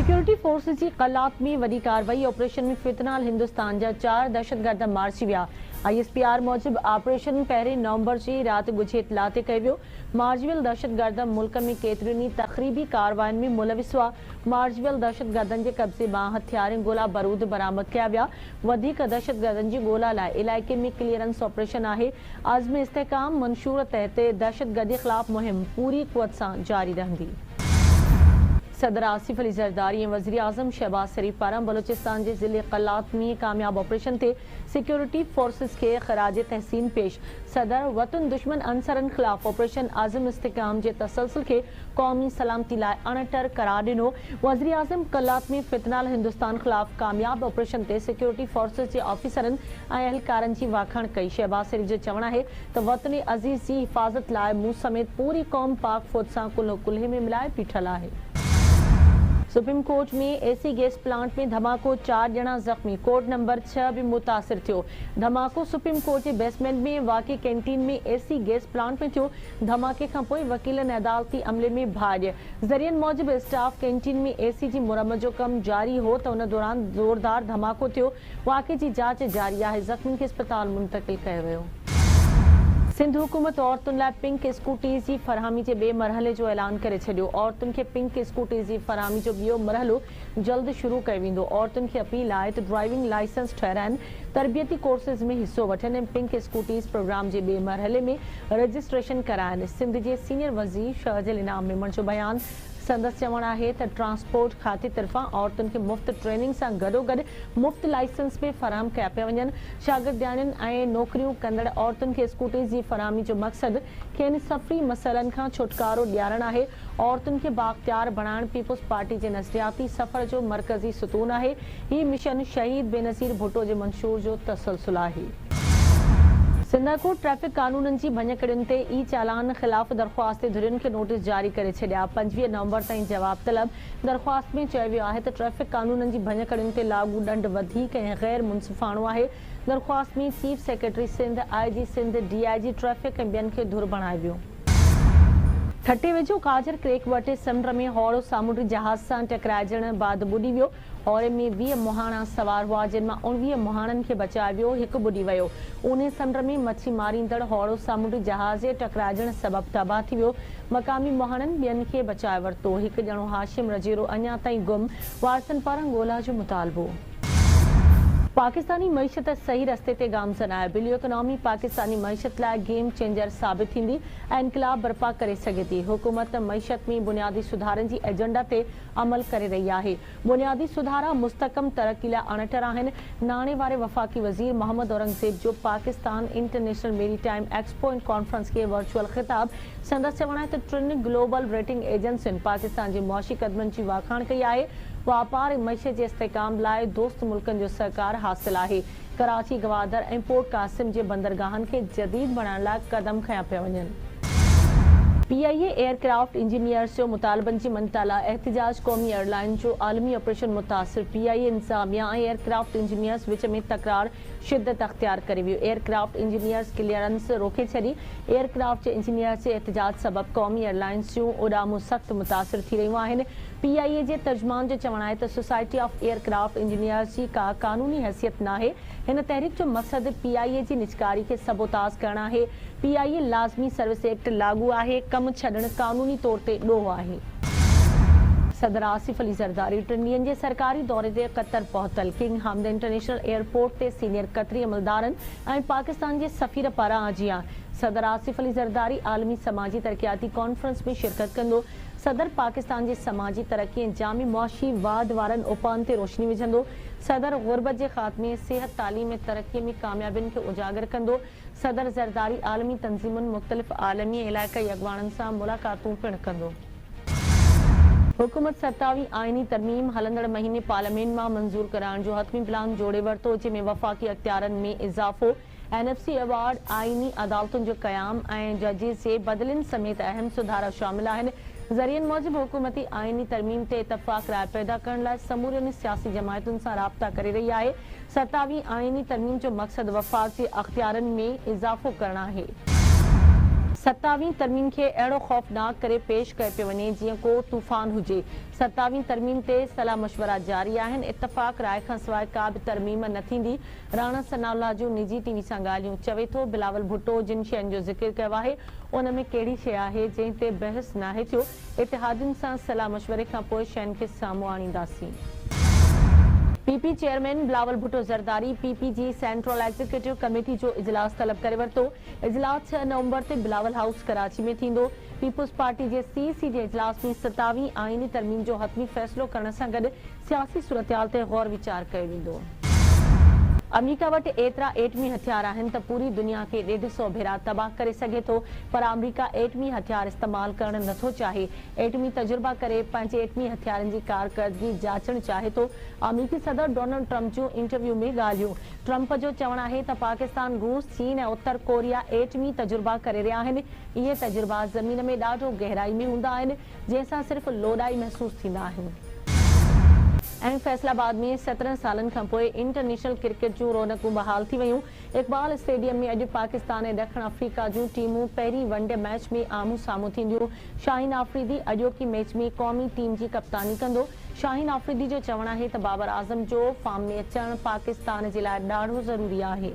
Security forces की कलात में वही कार्रवाई ऑपरेशन में फितनाल हिंदुस्तान जा 4 दहशतगर्द मारिजी विया। ISPR मूजिब ऑपरेशन पहिरें नवंबर जी रात गुझे इतलात कयो। मारिजियल दहशतगर्द मुल्क में केतरनि तखरीबी कार्रवाइन में मुलविस हुआ। मारिजियल दहशतगर्दन के कब्जे मां हथियार गोला बारूद बरामद किया विया। वधीक दहशतगर्दन जी गोला लाइ इलाइके में क्लियरेंस ऑपरेशन आहे। आज़म इस्तेहकाम मंशूर तहत दहशतगर्दी खिलाफ मुहिम पूरी कुवत से जारी रहंदी। सदर आसिफ अली जरदारी वज़ीर आज़म शहबाज शरीफ पारां बलोचिस्तान के ज़िले कलात में कामयाब ऑपरेशन ते सिक्योरिटी फोर्सेस के खराज तहसीन पेश। सदर वतन दुश्मन अंसरन खिलाफ ऑपरेशन आज़म इस्तेहकाम के तसलसल के कौमी सलामती लाइ अणटर करार दिनो। वज़ीर आज़म कलात में फितनाल हिंदुस्तान खिलाफ कामयाब ऑपरेशन ते सिक्योरिटी फोर्सेस के ऑफिसरन एहलकारन की वाखाण कई। शहबाज शरीफ जो चवण है तो वतन अज़ीज़ की हिफाजत लाइ मूं समेत पूरी कौम पाक फौज से कुल्हो कुल्हे में मिलाए बीठल है। सुप्रीम कोर्ट में AC गैस प्लांट में धमाको 4 ॼणा जख्मी। कोर्ट नंबर 6 भी मुतासिर थियो। धमाको सुप्रीम कोर्ट के बेसमेंट में वाक़ई कैंटीन में AC गैस प्लांट में थियो। धमाके खां पोइ वकीलन अदालती अमले में भाॼ। ज़रियन मूजिब स्टाफ कैंटीन में AC जी मुरम्मत जो कम जारी हो तो उन दौरान ज़ोरदार धमाको थियो। वाक़े की जांच जारी है। ज़ख्मी के अस्पताल मुंतकिल किया वियो। सिंध हुकूमत औरतुन लाइ पिंक स्कूटीज़ की फरहमी के बे मरहले जो ऐलान करे छॾियो। औरतुन के पिंक स्कूटीज़ की फरहमी जो बियो मरहलो जल्द शुरू कयो वेंदो। औरतुन के अपील है तो ड्राइविंग लाइसेंस ठहराइन, तरबियती कोर्सेज में हिस्सो वठन ऐं पिंक स्कूटीज़ प्रोग्राम के बे मरहले में रजिस्ट्रेशन कराइन। सिंध के सीनियर वज़ीर शहजल इनाम मेमण जो बयान संदस चवण है तो ट्रांसपोर्ट खाते तरफा औरतुन के मुफ्त ट्रेनिंग से गडोगड मुफ्त लाइसेंस में फराहम किया पिया वञन। शागिर्दियाणियुनि ऐं नौकरियूं कंदड़ औरतुन के स्कूटीज़ की फराहमी जो मकसद खेनि सफ़री मसइलन खां छुटकारो ॾियारण है। औरतुन के बाख्तियार बणाइण पीपुल्स पार्टी के नज़रियाती सफ़र जो मरकज़ी सतून है। ही मिशन शहीद बेनज़ीर भुट्टो के मंशूर जो तसलसल है। सिंधाकोट ट्रैफिक कानूनन की भञकड़ियुनि ते ई चालान खिलाफ दरख्वास्त धुरियुनि के नोटिस जारी करे छॾिया। 25 नवंबर ताईं जवाब तलब। दरख्वास्त में चयो वियो है तो ट्रैफिक कानूनन की भञकड़ियुनि ते लागू ॾंड वधीक ऐं गैर मुनसिफ़ाणो आहे। दरख्वास्त में chief secretary Sindh, IG Sindh, DIG traffic ऐं ॿियनि खे धुर बणायो वियो। ठटे वेझो काजर क्रेक वटे समुंड में हौड़ो सामुंडी जहाज से टकराइजण बाद बुॾी वियो। हौरे में 20 मुहाणा सवार हुआ जिनमें 19 मुहाणन के बचायो वियो, हिकु बुॾी वियो। ऊने समुंड में मच्छी मारींदड़ हौड़ो सामुंडी जहाज जे टकराइजण सबब तबाह थी वियो। मकामी मुहाणन ॿियनि खे बचाए वरितो। हिकु ॼणो हाशिम रजीरो अञा ताईं गुम। वारसनि पारां ॻोल्हा जो मुतालबो। पाकिस्तानी मईशत सही रस्ते ते गामज़न आहे। बिलियो इकोनॉमी पाकिस्तानी मईशत लाइ गेम चेंजर साबित थींदी ऐं इनकलाब बर्पा करे सघे थी। हुकूमत मईशत में बुनियादी सुधारनि जी एजेंडा ते अमल करे रही आहे। बुनियादी सुधारा मुस्तकम तरक्की लाइ अणटर आहिनि। नाणे वारे वफ़ाक़ी वज़ीर मोहम्मद औरंगज़ेब जो Pakistan international maritime expo and conference के वर्चुअल खिताब संदसि चवण आहे त 3 ग्लोबल रेटिंग एजेंसियुनि पाकिस्तान जे मुआशी कदमनि जी वाखाण कई आहे। व्यापार मईशत के इस्तेहकाम लाइ दोस्त मुल्कन जो सहकार हासिल है। कराची, गवादर ऐं पोर्ट कासिम के बंदरगाहन के जदीद बनाने लाइ कदम खया पिया वञनि। PIA एयरक्राफ्ट इंजीनियर्स जो मुतालबन की मनताला एहतजाज कौमी एयरलाइन जो आलमी ऑपरेशन मुतासिर। PIA इंतजामिया ऐं एयरक्राफ्ट इंजीनियर्स विच में तकरार शिद्दत अख्तियार करे वियो। एयरक्राफ्ट इंजीनियर्स क्लियरेंस रोके छॾी। एयरक्राफ्ट इंजीनियर्स के एहतजाज सबब कौमी एयरलाइंस जूं उड़ामूं सख्त मुतासिर थी रहियूं आहिनि। PIA जे तर्जमान जो चवण है तो सोसाइटी ऑफ एयरक्राफ्ट इंजीनियर्स की का कानूनी हैसियत नाहे। इन तहरीक जो मकसद PIA की निजकारी के सबोताज करना है। PIA लाजमी सर्विस एक्ट लागू है। कम छॾण कानूनी तौर ते ॾोह आहे। सदर आसिफ अली जरदारी 3 ॾींहनि जे सरकारी दौरे ते Qatar पहुतल। King Hamad international airport ते सीनियर कतरी अमलदारनि ऐं पाकिस्तान के सफ़ीर पारां आजियां। सदर आसिफ अली जरदारी आलमी समाजी तरक्याती कॉन्फ्रेंस में शिरकत कंदो। सदर पाकिस्तान के समाजी तरक्की ऐं जामी मुआशी वाद वारनि उपान ते रोशनी विझंदो। सदर गुरबत के खात्मे, सेहत, तालीम ऐं तरक्की में कामयाबियुनि खे उजागर कंदो। सदर जरदारी आलमी तंजीमुनि, मुख़्तलिफ़ आलमी इलाइक़ाई अॻवाननि सां मुलाक़ातूं पिणु कंदो। हुकूमत 27वीं आइनी तरमीम हलंदड़ महीने पार्लियामेंट में मंजूर कराइण जो हतमी प्लान जोड़े वरितो, जंहिंमें वफ़ाक़ी अख्तियारनि में इज़ाफ़ो, NFC अवार्ड, आइनी अदालतुनि जो क़याम ऐं जजिस जे बदिलनि समेत अहम सुधारा शामिल आहिनि। ज़रियनि मूजिब हुकूमती आइनी तरमीम ते इतफ़ाक़ राय पैदा करण लाइ समूरियुनि सियासी जमायतुनि सां राब्ता करे रही आहे। 27वीं आइनी तरमीम जो मक़सद वफ़ाक़ जे अख्तियारनि में इज़ाफ़ो करणु आहे। 27वीं तरमीम के अड़ो खौफनाक करे पेश कयो पियो वञे जीअं को तूफ़ान हुजे। 27वीं तरमीम ते सलाह मशवरा जारी आहिनि। इत्तफ़ाक़ राय खां सवाइ का बि तरमीम न थींदी। राणा सनाउल्लाह जूं निजी टीवी सां ॻाल्हियूं चवे थो बिलावल भुट्टो जिन शयुनि जो ज़िक्र कयो आहे उन में कहिड़ी शइ आहे जंहिं ते बहस नाहे थियो। इतिहादियुनि सां सलाह मशवरे खां पोइ शयुनि खे साम्हूं आणींदासीं। PP chairman Bilawal Bhutto Zardari PP जी सेंट्रल एग्जीक्यूटिव कमेटी जो इजलास तलब करे वरितो। इजलास 6 नवंबर ते बिलावल हाउस कराची में थींदो। पीपुल्स पार्टी जे सीसी जे इजलास में 27वीं आईनी तरमीम जो हतमी फ़ैसिलो करण सां गॾु सियासी सूरतहाल ते गौर वीचार कयो वेंदो। अमेरिका वटि एतिरा एटमी हथियार आहिनि त पूरी दुनिया खे 150 भेरा तबाह करे सघे थो, पर अमेरिका एटमी हथियार इस्तेमालु करणु नथो चाहे। एटमी तजुर्बा करे पंहिंजे एटमी हथियारनि जी कारकर्दगी जाचणु चाहे थो। अमेरिकी सदर डोनाल्ड ट्रंप जूं इंटरव्यू में ॻाल्हियूं। ट्रंप जो चवणु आहे त पाकिस्तान, रूस, चीन ऐं उत्तर कोरिया एटमी तजुर्बा करे रहिया आहिनि। इहे तजुर्बा ज़मीन में ॾाढो गहराई में हूंदा आहिनि, जंहिंसां सिर्फ़ु लोॾाई महसूसु थींदा आहिनि। ऐं फैसलाबाद में 17 सालनि खां पोइ इंटरनेशनल क्रिकेट जूं रौनकूं बहाल थी वयूं। इक़बाल स्टेडियम में अॼु पाकिस्तान ऐं ॾखण अफ्रीका जूं टीमूं पहिरीं वनडे मैच में आम्हूं साम्हूं थींदियूं। शाहीन आफरीदी अॼोकी मैच में क़ौमी टीम जी कप्तानी कंदो। शाहीन आफरीदी जो चवणु आहे त बाबर आज़म जो फॉर्म में अचणु पाकिस्तान जे लाइ ॾाढो ज़रूरी आहे।